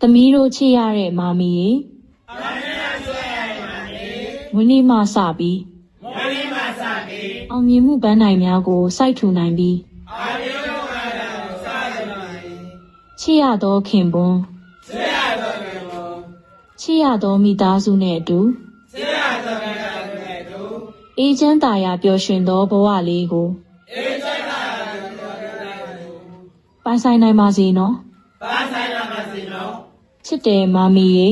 သမီးတို့ချစ်ရတဲ့မာမီရေဝင်းနေမှစပြီးအောင်မြင်မှုပန်းနိုင်များကိုစိုက်ထူနိုင်ပြီးချစ်ရသောခင်ပွန်းချစ်ရသောမိသားစုနဲ့အတူအေးချမ်းသာယာပျော်ရွှင်သောဘဝလေးကိုပိုင်ဆိုင်နိုင်ပါစေနော်ချစ်တယ်မာမီရေ